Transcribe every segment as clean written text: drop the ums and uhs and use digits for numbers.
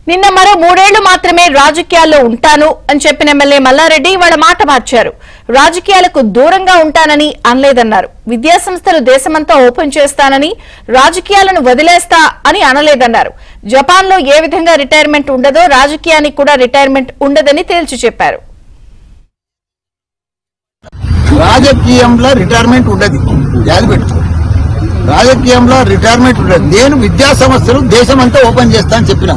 నిన్న మరో 3 ఏళ్లు మాత్రమే రాజకీయాల్లో ఉంటాను అని చెప్పిన ఎమ్మెల్యే మల్లారెడ్డి వాళ్ళ మాట మార్చారు. రాజకీయాలకు దూరంగా ఉంటానని అనలేదన్నారు. విద్యాసంస్థలు దేశమంతా ఓపెన్ చేస్తానని, రాజకీయాలను వదిలేస్తా అని అనలేదన్నారు. జపాన్లో ఏ విధంగా రిటైర్మెంట్ ఉండదో రాజకీయానికి కూడా రిటైర్మెంట్ ఉండదని తేల్చి చెప్పారు. రాజకీయంలో రిటైర్మెంట్ ఉండదు, రాజకీయంలో రిటైర్మెంట్ ఉండదు. నేను విద్యా సంస్థలు దేశమంతా ఓపెన్ చేస్తా అని చెప్పిన.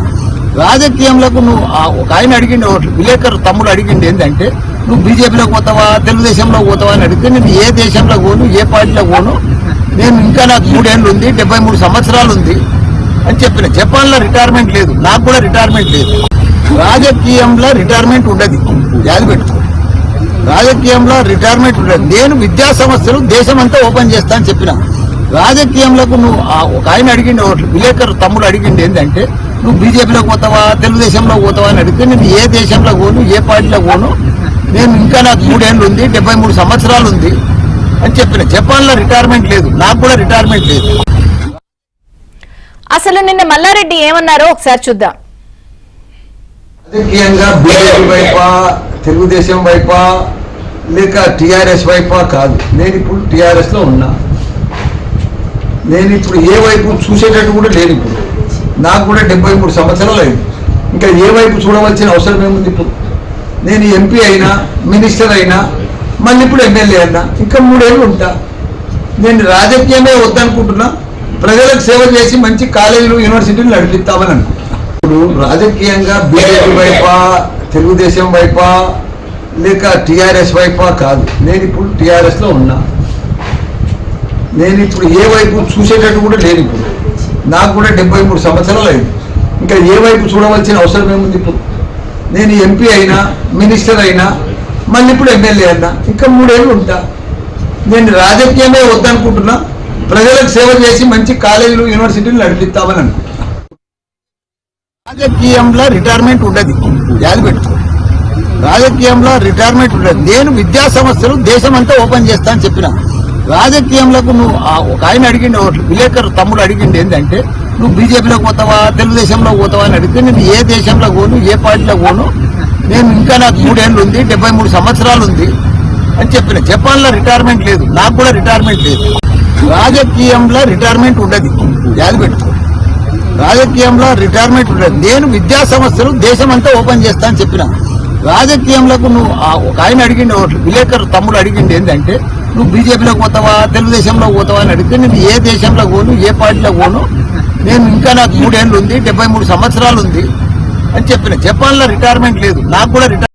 రాజకీయంలో నువ్వు ఒక ఆయన అడిగిండు, విలేకరు తమ్ముడు అడిగిండు ఏంటంటే, నువ్వు బీజేపీలోకి పోతావా తెలుగుదేశంలో పోతావా అని అడిగితే, నేను ఏ దేశంలో పోను, ఏ పార్టీలో పోను, నేను ఇంకా నాకు 3 ఏళ్ళు ఉంది, 73 సంవత్సరాలు ఉంది అని చెప్పిన. జపాన్లో రిటైర్మెంట్ లేదు, నాకు కూడా రిటైర్మెంట్ లేదు. రాజకీయంలో రిటైర్మెంట్ ఉండదు, రాజకీయంలో రిటైర్మెంట్ ఉండదు. నేను విద్యా సంస్థలు దేశమంతా ఓపెన్ చేస్తా అని చెప్పిన. రాజకీయంలో నువ్వు ఒక ఆయన అడిగిండు, విలేకరు తమ్ముడు అడిగిండు ఏంటంటే, నువ్వు బీజేపీలోకి పోతావా తెలుగుదేశంలో పోతావా అని అడిగితే, నేను ఏ దేశంలో పోను, ఏ పార్టీలో పోను, నేను ఇంకా నాకు 3 ఏళ్ళు ఉంది, 73 సంవత్సరాలు ఉంది అని చెప్పిన. జపాన్లో రిటైర్మెంట్ లేదు, నాకు కూడా రిటైర్మెంట్ లేదు. అసలు నిన్న మల్లారెడ్డి ఏమన్నారో ఒకసారి చూద్దాం. రాజకీయంగా బీజేపీ వైపా, తెలుగుదేశం వైపా, లేక టీఆర్ఎస్ వైపా కాదు. నేను ఇప్పుడు టీఆర్ఎస్ లో ఉన్నా. నేను ఇప్పుడు ఏ వైపు చూసేటట్టు కూడా లేను. ఇప్పుడు నాకు కూడా 73 సంవత్సరాలు అయింది. ఇంకా ఏ వైపు చూడవలసిన అవసరం ఏముంది? ఇప్పుడు నేను ఎంపీ అయినా, మినిస్టర్ అయినా, మళ్ళీ ఇప్పుడు ఎమ్మెల్యే అయినా, ఇంకా 3 ఏళ్ళు ఉంటా. నేను రాజకీయమే వద్దనుకుంటున్నా. ప్రజలకు సేవ చేసి మంచి కాలేజీలు, యూనివర్సిటీలు నడిపిస్తామని అనుకుంటున్నా. ఇప్పుడు రాజకీయంగా బీజేపీ వైపా, తెలుగుదేశం వైపా, లేక టీఆర్ఎస్ వైపా కాదు. నేను ఇప్పుడు టీఆర్ఎస్ లో ఉన్నా. నేను ఇప్పుడు ఏ వైపు చూసేటట్టు కూడా లేను. ఇప్పుడు నాకు కూడా 73 సంవత్సరాలు అయింది. ఇంకా ఏ వైపు చూడవలసిన అవసరం ఏముంది? ఇప్పుడు నేను ఎంపీ అయినా, మినిస్టర్ అయినా, మళ్ళీ ఇప్పుడు ఎమ్మెల్యే అయినా, ఇంకా 3 ఏళ్ళు ఉంటా. నేను రాజకీయమే వద్దనుకుంటున్నా. ప్రజలకు సేవ చేసి మంచి కాలేజీలు, యూనివర్సిటీలు నడిపిస్తామని అనుకుంటున్నా. రాజకీయంలో రిటైర్మెంట్ ఉండదు, రాజకీయంలో రిటైర్మెంట్ ఉండదు. నేను విద్యా సంస్థలు దేశమంతా ఓపెన్ చేస్తా అని చెప్పిన. రాజకీయంలో నువ్వు ఒక ఆయన అడిగిండు, విలేకరు తమ్ముడు అడిగిండు ఏంటంటే, నువ్వు బీజేపీలోకి పోతావా తెలుగుదేశంలో పోతావా అని అడిగితే, నేను ఏ దేశంలో పోను, ఏ పార్టీలో పోను, నేను ఇంకా నాకు 3 ఏళ్ళు ఉంది, 73 సంవత్సరాలు ఉంది అని చెప్పిన. జపాన్లో రిటైర్మెంట్ లేదు, నాకు కూడా రిటైర్మెంట్ లేదు. రాజకీయంలో రిటైర్మెంట్ ఉండదు, రాజకీయంలో రిటైర్మెంట్ ఉండదు. నేను విద్యా సంస్థలు దేశమంతా ఓపెన్ చేస్తా అని చెప్పిన. రాజకీయంలో నువ్వు ఒక ఆయన అడిగిండు, విలేకరు తమ్ముడు అడిగిండు ఏంటంటే, నువ్వు బీజేపీలోకి పోతావా తెలుగుదేశంలో పోతావా అని అడిగితే, నేను ఏ దేశంలో పోను, ఏ పార్టీలో పోను, నేను ఇంకా నాకు 3 ఏళ్ళు ఉంది, 73 సంవత్సరాలు ఉంది అని చెప్పిన. జపాన్లో రిటైర్మెంట్ లేదు, నాకు కూడా రిటైర్మెంట్